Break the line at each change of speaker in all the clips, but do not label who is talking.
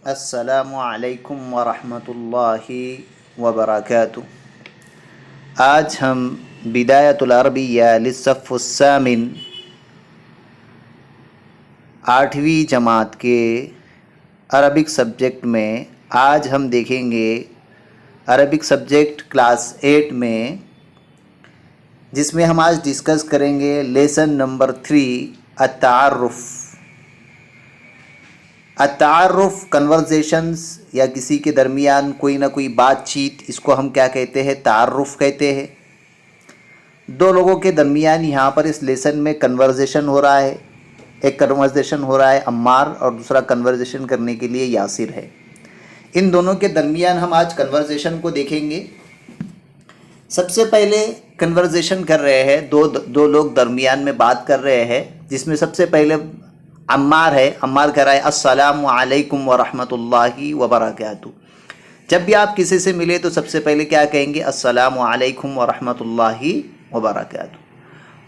السلام علیکم ورحمۃ اللہ وبرکاتہ۔ آج ہم بدایۃ العربیہ للصف الثامن 8ویں جماعت کے عربک سبجیکٹ میں آج ہم دیکھیں گے عربک سبجیکٹ کلاس 8 میں، جس میں ہم آج ڈسکس کریں گے لیسن نمبر 3 التعارف۔ التعارف کنورزیشنز یا کسی کے درمیان کوئی نہ کوئی بات چیت، اس کو ہم کیا کہتے ہیں؟ تعارف کہتے ہیں۔ دو لوگوں کے درمیان یہاں پر اس لیسن میں کنورزیشن ہو رہا ہے۔ ایک کنورزیشن ہو رہا ہے عمار، اور دوسرا کنورزیشن کرنے کے لیے یاسر ہے۔ ان دونوں کے درمیان ہم آج کنورزیشن کو دیکھیں گے۔ سب سے پہلے کنورزیشن کر رہے ہیں، دو لوگ درمیان میں بات کر رہے ہیں، جس میں سب سے پہلے عمار ہے۔ عمار کہہ رہا ہے السلام علیکم ورحمۃ اللہ وبرکاتہ۔ جب بھی آپ کسی سے ملے تو سب سے پہلے کیا کہیں گے؟ السلام علیکم ورحمۃ اللہ وبرکاتہ۔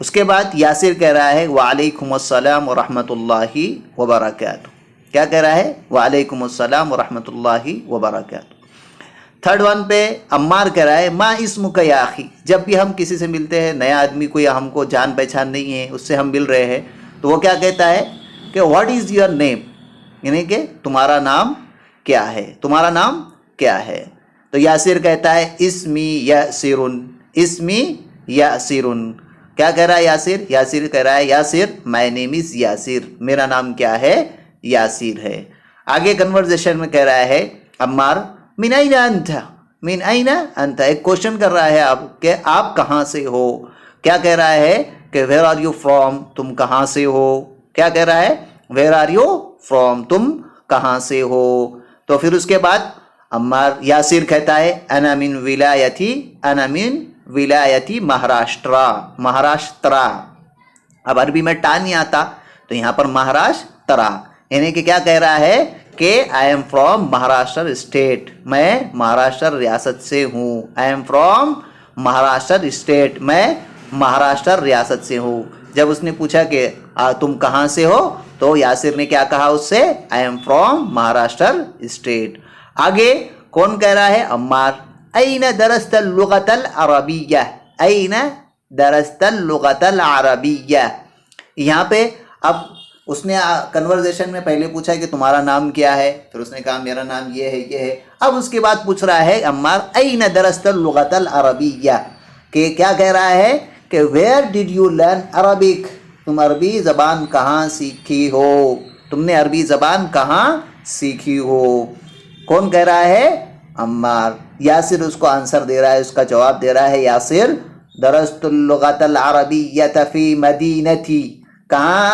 اس کے بعد یاسر کہہ رہا ہے وعلیکم السلام ورحمۃ اللہ وبرکاتہ۔ کیا کہہ رہا ہے؟ وعلیکم السلام ورحمۃ اللہ وبرکاتہ۔ تھرڈ ون پہ عمار کہہ رہا ہے ما اسمک یا اخی۔ جب بھی ہم کسی سے ملتے ہیں، نیا آدمی کوئی ہم کو جان پہچان نہیں ہے، اس سے ہم مل رہے ہیں، تو وہ کیا کہتا ہے کہ واٹ از یور نیم، یعنی کہ تمہارا نام کیا ہے، تمہارا نام کیا ہے۔ تو یاسر کہتا ہے اسمی یاسرن، اسمی یاسرن۔ کیا کہہ رہا ہے یاسر؟ یاسر کہہ رہا ہے یاسر مائی نیم از یاسر، میرا نام کیا ہے؟ یاسر ہے۔ آگے کنورزیشن میں کہہ رہا ہے عمار من این انت، من این انت، ایک کوشچن کر رہا ہے آپ کہ آپ کہاں سے ہو۔ کیا کہہ رہا ہے کہ ویئر آر یو فرام، تم کہاں سے ہو۔ کیا کہہ رہا ہے؟ ویئر آر یو فرام، تم کہاں سے ہو۔ تو پھر اس کے بعد عمار یاسر کہتا ہے انا من ولایتی، انا من ولایتی مہاراشٹرا، مہاراشٹرا۔ اب عربی میں ٹا نہیں آتا تو یہاں پر مہاراشٹرا، یعنی کہ کیا کہہ رہا ہے کہ I am from Maharashtra state, میں مہاراشٹر ریاست سے ہوں۔ I am from Maharashtra state, میں مہاراشٹر ریاست سے ہوں۔ جب اس نے پوچھا کہ تم کہاں سے ہو، تو یاسر نے کیا کہا اس سے؟ I am from Maharashtra state. آگے کون کہہ رہا ہے؟ عمار این درست اللغت العربیہ، این درست اللغت العربیہ۔ یہاں پہ اب اس نے کنورزیشن میں پہلے پوچھا کہ تمہارا نام کیا ہے، پھر اس نے کہا میرا نام یہ ہے، یہ ہے۔ اب اس کے بعد پوچھ رہا ہے عمار این درست اللغت العربیہ، کہ کیا کہہ رہا ہے کہ where did you learn Arabic, تم عربی زبان کہاں سیکھی ہو، تم نے عربی زبان کہاں سیکھی ہو۔ کون کہہ رہا ہے؟ عمار۔ یاسر اس کو آنسر دے رہا ہے، اس کا جواب دے رہا ہے یاسر درست اللغت العربیۃ فی مدینتی، کہاں؟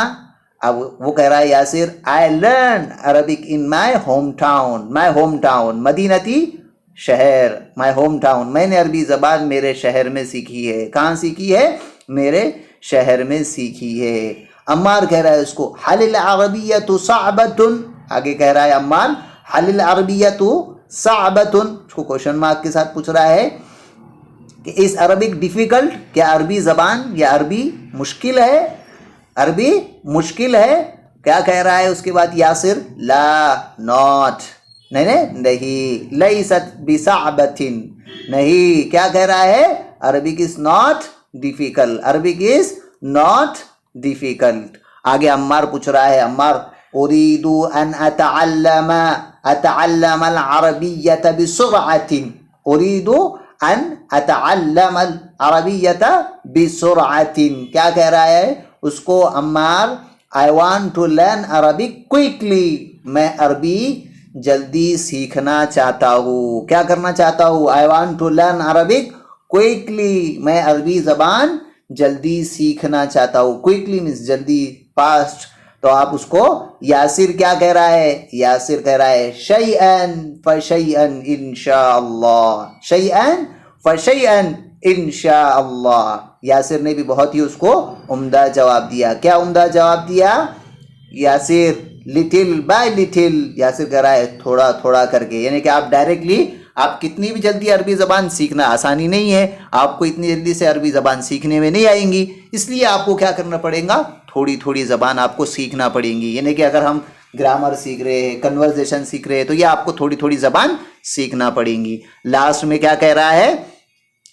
اب وہ کہہ رہا ہے Yasir I learn Arabic in my home town, my home town, مدینتی شہر، مائی ہوم ٹاؤن، میں نے عربی زبان میرے شہر میں سیکھی ہے۔ کہاں سیکھی ہے؟ میرے شہر میں سیکھی ہے۔ عمار کہہ رہا ہے اس کو حل العربیۃ صعبۃ، آگے کہہ رہا ہے عمار حل العربیۃ صعبۃ، اس کو کوشچن مارک کے ساتھ پوچھ رہا ہے کہ اس عربک ڈیفیکلٹ، کیا عربی زبان یا عربی مشکل ہے؟ عربی مشکل ہے؟ کیا کہہ رہا ہے اس کے بعد یاسر؟ لا، ناٹ، نہیں، لیست بصعبۃ، نہیں۔ کیا کہہ رہا ہے؟ Arabic is not difficult, Arabic is not difficult. آگے عمار پوچھ رہا ہے عمار اريد ان اتعلم العربیۃ بسرعۃ، اريد ان اتعلم العربیۃ بسرعۃ۔ کیا کہہ رہا ہے اس کو Ammar? I want to learn Arabic quickly، میں عربی جلدی سیکھنا چاہتا ہوں۔ کیا کرنا چاہتا ہوں؟ I want to learn Arabic quickly، میں عربی زبان جلدی سیکھنا چاہتا ہوں۔ quickly means جلدی، fast۔ تو آپ اس کو یاسر کیا کہہ رہا ہے؟ یاسر کہہ رہا ہے شیئن فشیئن انشاءاللہ، شیئن فشیئن انشاءاللہ۔ یاسر نے بھی بہت ہی اس کو عمدہ جواب دیا۔ کیا عمدہ جواب دیا Yasir? Little by little, Yasir کہہ رہا ہے تھوڑا تھوڑا کر کے، یعنی کہ آپ ڈائریکٹلی آپ کتنی بھی جلدی عربی زبان سیکھنا آسانی نہیں ہے، آپ کو اتنی جلدی سے عربی زبان سیکھنے میں نہیں آئیں گی، اس لیے آپ کو کیا کرنا پڑے گا، تھوڑی تھوڑی زبان آپ کو سیکھنا پڑیں گی. یعنی کہ اگر ہم گرامر سیکھ رہے ہیں، کنورزیشن سیکھ رہے ہیں، تو یہ آپ کو تھوڑی تھوڑی زبان سیکھنا پڑیں گی. لاسٹ میں کیا کہہ رہا ہے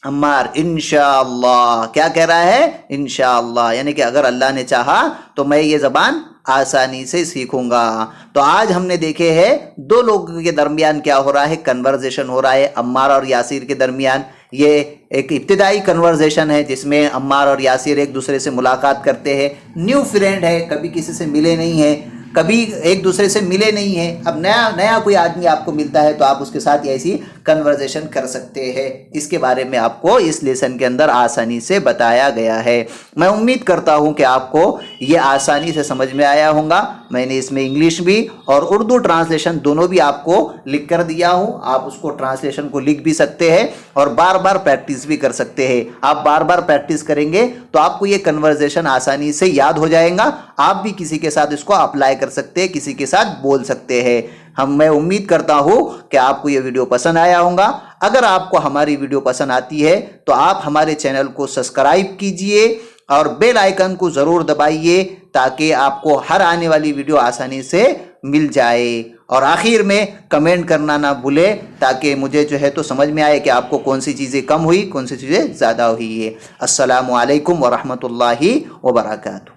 عمار؟ انشاءاللہ. کیا کہہ رہا ہے؟ انشاءاللہ. یعنی کہ اگر اللہ نے چاہا تو میں یہ زبان آسانی سے سیکھوں گا. تو آج ہم نے دیکھے ہیں دو لوگوں کے درمیان کیا ہو رہا ہے، کنورزیشن ہو رہا ہے عمار اور یاسر کے درمیان. یہ ایک ابتدائی کنورزیشن ہے جس میں عمار اور یاسر ایک دوسرے سے ملاقات کرتے ہیں. نیو فرینڈ ہے، کبھی کسی سے ملے نہیں ہیں، کبھی ایک دوسرے سے ملے نہیں ہیں. اب نیا کوئی آدمی آپ کو ملتا ہے تو آپ اس کے ساتھ ایسی کنورزیشن کر سکتے ہیں. اس کے بارے میں آپ کو اس لیسن کے اندر آسانی سے بتایا گیا ہے. میں امید کرتا ہوں کہ آپ کو یہ آسانی سے سمجھ میں آیا ہوگا. میں نے اس میں انگلش بھی اور اردو ٹرانسلیشن دونوں بھی آپ کو لکھ کر دیا ہوں. آپ اس کو ٹرانسلیشن کو لکھ بھی سکتے ہیں اور بار بار پریکٹس بھی کر سکتے ہیں. آپ بار بار پریکٹس کریں گے تو آپ کو یہ کنورزیشن آسانی سے یاد ہو جائے گا. آپ بھی کسی کے ساتھ اس کو اپلائی کر سکتے ہیں، کسی کے ساتھ بول سکتے ہیں. میں امید کرتا ہوں کہ آپ کو یہ ویڈیو پسند آیا ہوگا. اگر آپ کو ہماری ویڈیو پسند آتی ہے تو آپ ہمارے چینل کو سبسکرائب کیجئے اور بیل آئیکن کو ضرور دبائیے تاکہ آپ کو ہر آنے والی ویڈیو آسانی سے مل جائے. اور آخر میں کمنٹ کرنا نہ بھولے تاکہ مجھے جو ہے تو سمجھ میں آئے کہ آپ کو کون سی چیزیں کم ہوئی، کون سی چیزیں زیادہ ہوئی ہے. السلام علیکم ورحمۃ اللہ وبرکاتہ.